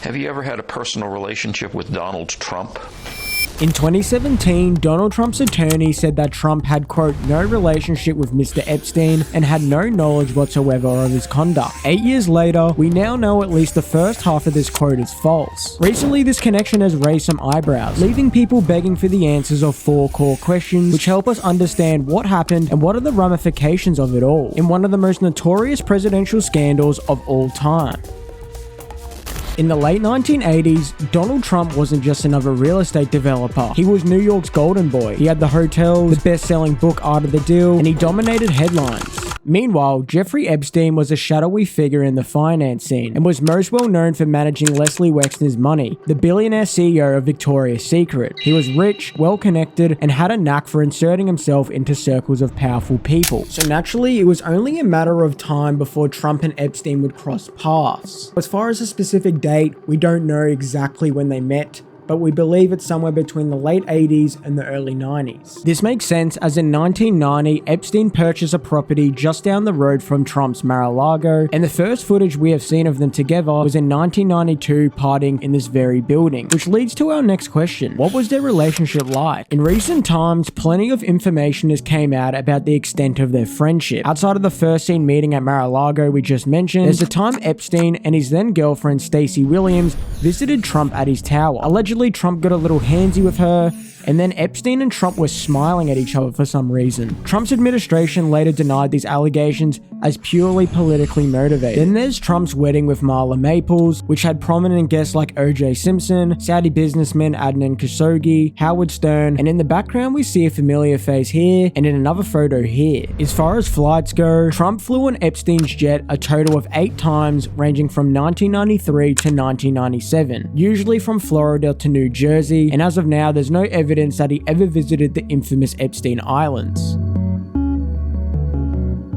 Have you ever had a personal relationship with Donald Trump? In 2017, Donald Trump's attorney said that Trump had, quote, no relationship with Mr. Epstein and had no knowledge whatsoever of his conduct. 8 years later, we now know at least the first half of this quote is false. Recently, this connection has raised some eyebrows, leaving people begging for the answers of 4 core questions which help us understand what happened and what are the ramifications of it all in one of the most notorious presidential scandals of all time. In the late 1980s, Donald Trump wasn't just another real estate developer. He was New York's golden boy. He had the hotels, the best-selling book Art of the Deal, and he dominated headlines. Meanwhile, Jeffrey Epstein was a shadowy figure in the finance scene and was most well known for managing Leslie Wexner's money, the billionaire CEO of Victoria's Secret. He was rich, well-connected, and had a knack for inserting himself into circles of powerful people. So naturally, it was only a matter of time before Trump and Epstein would cross paths. As far as a specific date, we don't know exactly when they met, but we believe it's somewhere between the late 80s and the early 90s. This makes sense as in 1990, Epstein purchased a property just down the road from Trump's Mar-a-Lago, and the first footage we have seen of them together was in 1992 partying in this very building, which leads to our next question. What was their relationship like? In recent times, plenty of information has came out about the extent of their friendship. Outside of the first scene meeting at Mar-a-Lago we just mentioned, there's the time Epstein and his then girlfriend Stacey Williams visited Trump at his tower. Allegedly, Trump got a little handsy with her, and then Epstein and Trump were smiling at each other for some reason. Trump's administration later denied these allegations as purely politically motivated. Then there's Trump's wedding with Marla Maples, which had prominent guests like O.J. Simpson, Saudi businessman Adnan Khashoggi, Howard Stern, and in the background we see a familiar face here, and in another photo here. As far as flights go, Trump flew on Epstein's jet a total of 8 times, ranging from 1993 to 1997, usually from Florida to New Jersey, and as of now there's no evidence that he ever visited the infamous Epstein Islands.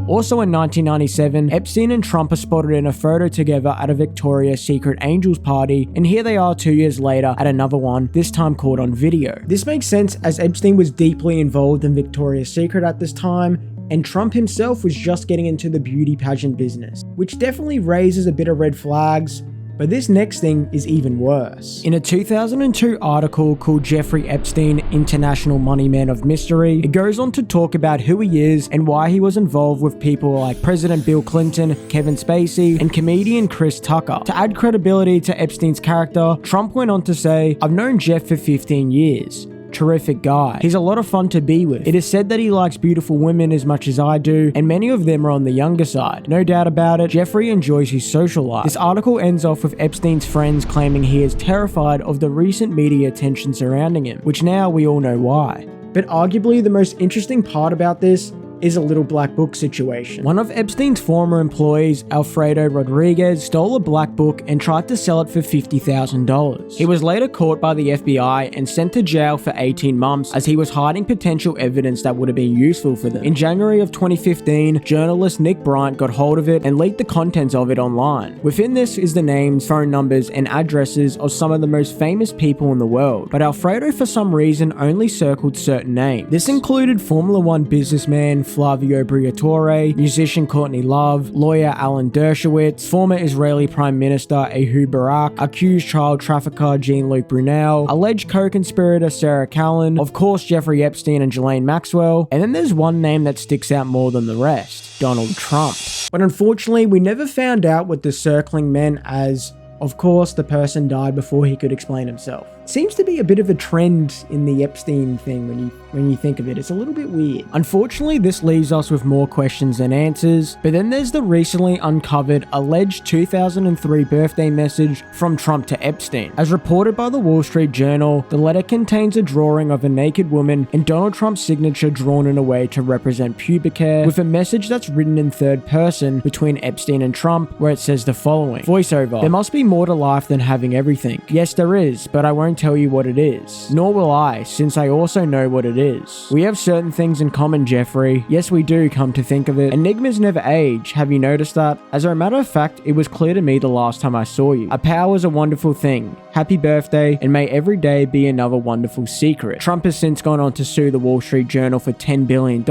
Also in 1997, Epstein and Trump are spotted in a photo together at a Victoria's Secret Angels party, and here they are 2 years later at another one, this time caught on video. This makes sense as Epstein was deeply involved in Victoria's Secret at this time, and Trump himself was just getting into the beauty pageant business, which definitely raises a bit of red flags. But this next thing is even worse. In a 2002 article called Jeffrey Epstein, International Money Man of Mystery, it goes on to talk about who he is and why he was involved with people like President Bill Clinton, Kevin Spacey, and comedian Chris Tucker. To add credibility to Epstein's character, Trump went on to say, "I've known Jeff for 15 years. Terrific guy. He's a lot of fun to be with. It is said that he likes beautiful women as much as I do, and many of them are on the younger side. No doubt about it, Jeffrey enjoys his social life." This article ends off with Epstein's friends claiming he is terrified of the recent media attention surrounding him, which now we all know why. But arguably the most interesting part about this is a little black book situation. One of Epstein's former employees, Alfredo Rodriguez, stole a black book and tried to sell it for $50,000. He was later caught by the FBI and sent to jail for 18 months as he was hiding potential evidence that would have been useful for them. In January of 2015, journalist Nick Bryant got hold of it and leaked the contents of it online. Within this is the names, phone numbers, and addresses of some of the most famous people in the world, but Alfredo for some reason only circled certain names. This included Formula One businessman Flavio Briatore, musician Courtney Love, lawyer Alan Dershowitz, former Israeli Prime Minister Ehud Barak, accused child trafficker Jean-Luc Brunel, alleged co-conspirator Sarah Callan, of course Jeffrey Epstein and Ghislaine Maxwell, and then there's one name that sticks out more than the rest, Donald Trump. But unfortunately, we never found out what the circling meant as, of course, the person died before he could explain himself. Seems to be a bit of a trend in the Epstein thing when you think of it. It's a little bit weird. Unfortunately, this leaves us with more questions than answers, but then there's the recently uncovered alleged 2003 birthday message from Trump to Epstein. As reported by the Wall Street Journal, the letter contains a drawing of a naked woman and Donald Trump's signature drawn in a way to represent pubic hair, with a message that's written in third person between Epstein and Trump, where it says the following. Voiceover. There must be more to life than having everything. Yes, there is, but I won't tell you what it is. Nor will I, since I also know what it is. We have certain things in common, Jeffrey. Yes, we do, come to think of it. Enigmas never age. Have you noticed that? As a matter of fact, it was clear to me the last time I saw you. A power is a wonderful thing. Happy birthday, and may every day be another wonderful secret. Trump has since gone on to sue the Wall Street Journal for $10 billion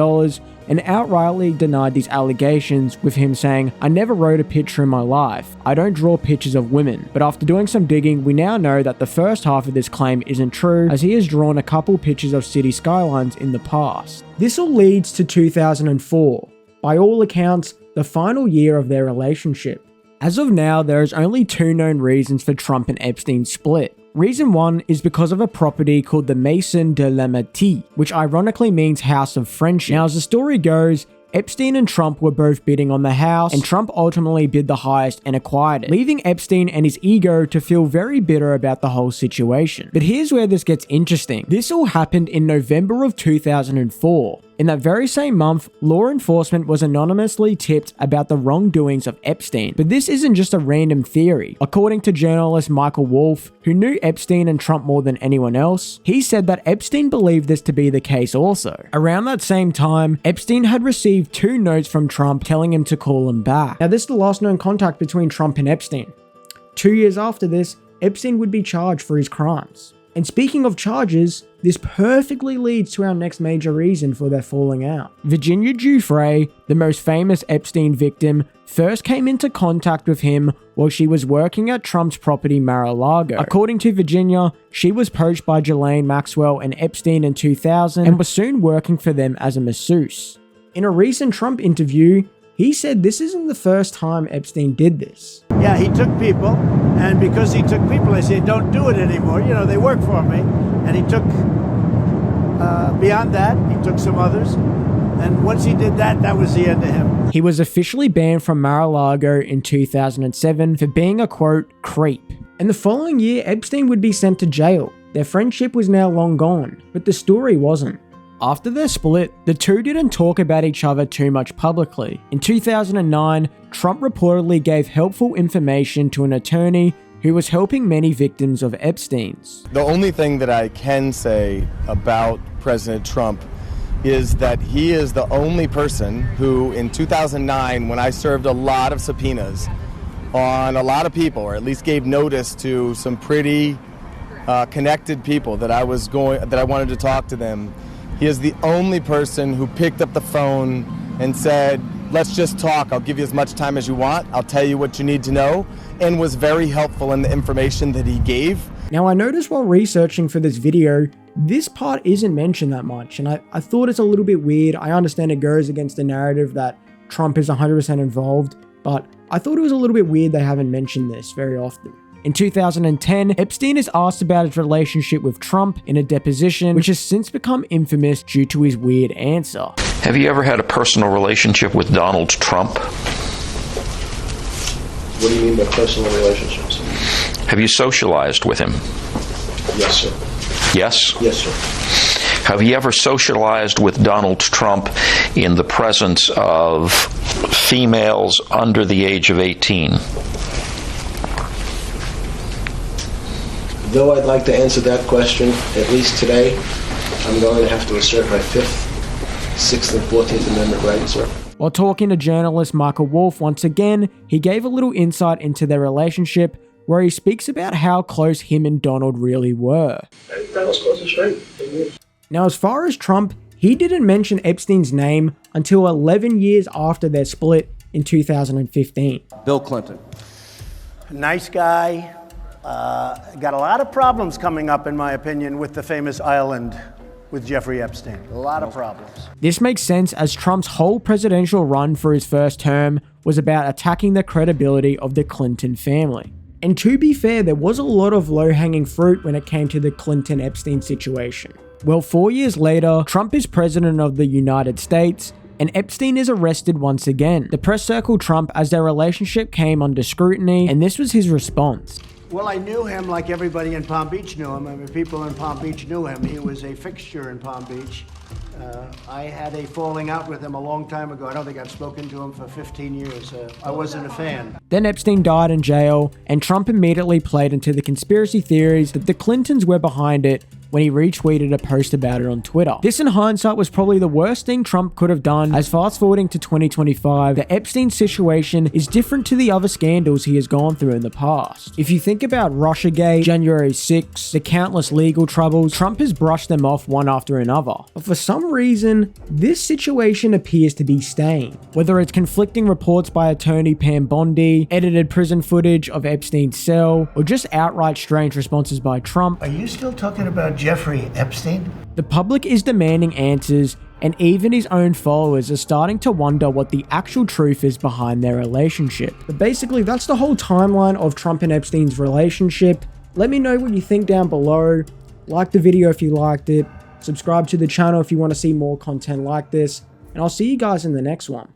and outrightly denied these allegations, with him saying, "I never wrote a picture in my life. I don't draw pictures of women." But after doing some digging, we now know that the first half of this claim isn't true, as he has drawn a couple pictures of city skylines in the past. This all leads to 2004, by all accounts, the final year of their relationship. As of now, there is only two known reasons for Trump and Epstein's split. Reason one is because of a property called the Maison de l'Amitié, which ironically means House of Friendship. Now, as the story goes, Epstein and Trump were both bidding on the house, and Trump ultimately bid the highest and acquired it, leaving Epstein and his ego to feel very bitter about the whole situation. But here's where this gets interesting. This all happened in November of 2004. In that very same month, law enforcement was anonymously tipped about the wrongdoings of Epstein. But this isn't just a random theory. According to journalist Michael Wolff, who knew Epstein and Trump more than anyone else, he said that Epstein believed this to be the case also. Around that same time, Epstein had received 2 notes from Trump telling him to call him back. Now, this is the last known contact between Trump and Epstein. 2 years after this, Epstein would be charged for his crimes. And speaking of charges, this perfectly leads to our next major reason for their falling out. Virginia Giuffre, the most famous Epstein victim, first came into contact with him while she was working at Trump's property Mar-a-Lago. According to Virginia, she was poached by Ghislaine Maxwell and Epstein in 2000 and was soon working for them as a masseuse. In a recent Trump interview, he said this isn't the first time Epstein did this. Yeah, he took people, and because he took people, I said, don't do it anymore. You know, they work for me. And he took, beyond that, he took some others. And once he did that, that was the end of him. He was officially banned from Mar-a-Lago in 2007 for being a, quote, creep. And the following year, Epstein would be sent to jail. Their friendship was now long gone, but the story wasn't. After their split, the two didn't talk about each other too much publicly. In 2009, Trump reportedly gave helpful information to an attorney who was helping many victims of Epstein's. The only thing that I can say about President Trump is that he is the only person who, in 2009, when I served a lot of subpoenas on a lot of people, or at least gave notice to some pretty connected people that I wanted to talk to them, he is the only person who picked up the phone and said, "Let's just talk. I'll give you as much time as you want. I'll tell you what you need to know," and was very helpful in the information that he gave. Now, I noticed while researching for this video, this part isn't mentioned that much, and I thought it's a little bit weird. I understand it goes against the narrative that Trump is 100% involved, but I thought it was a little bit weird they haven't mentioned this very often. In 2010, Epstein is asked about his relationship with Trump in a deposition, which has since become infamous due to his weird answer. Have you ever had a personal relationship with Donald Trump? What do you mean by personal relationships? Have you socialized with him? Yes, sir. Yes? Yes, sir. Have you ever socialized with Donald Trump in the presence of females under the age of 18? Though I'd like to answer that question, at least today, I'm going to have to assert my 5th, 6th, and 14th Amendment rights, sir. While talking to journalist Michael Wolff once again, he gave a little insight into their relationship, where he speaks about how close him and Donald really were. That was close and straight. Now, as far as Trump, he didn't mention Epstein's name until 11 years after their split in 2015. Bill Clinton. Nice guy. Got a lot of problems coming up, in my opinion, with the famous island with Jeffrey Epstein. A lot of problems. This makes sense, as Trump's whole presidential run for his first term was about attacking the credibility of the Clinton family. And to be fair, there was a lot of low-hanging fruit when it came to the Clinton-Epstein situation. Well, 4 years later, Trump is president of the United States, and Epstein is arrested once again. The press circled Trump as their relationship came under scrutiny, and this was his response. Well, I knew him like everybody in Palm Beach knew him. I mean, people in Palm Beach knew him. He was a fixture in Palm Beach. I had a falling out with him a long time ago. I don't think I've spoken to him for 15 years. I wasn't a fan. Then Epstein died in jail, and Trump immediately played into the conspiracy theories that the Clintons were behind it when he retweeted a post about it on Twitter. This in hindsight was probably the worst thing Trump could have done, as fast forwarding to 2025, the Epstein situation is different to the other scandals he has gone through in the past. If you think about Russiagate, January 6th, the countless legal troubles, Trump has brushed them off one after another. But for some reason, this situation appears to be staying. Whether it's conflicting reports by attorney Pam Bondi, edited prison footage of Epstein's cell, or just outright strange responses by Trump, Are you still talking about Jeffrey Epstein? the public is demanding answers, and even his own followers are starting to wonder what the actual truth is behind their relationship. But basically, that's the whole timeline of Trump and Epstein's relationship. Let me know what you think down below. Like the video if you liked it. Subscribe to the channel if you want to see more content like this. And I'll see you guys in the next one.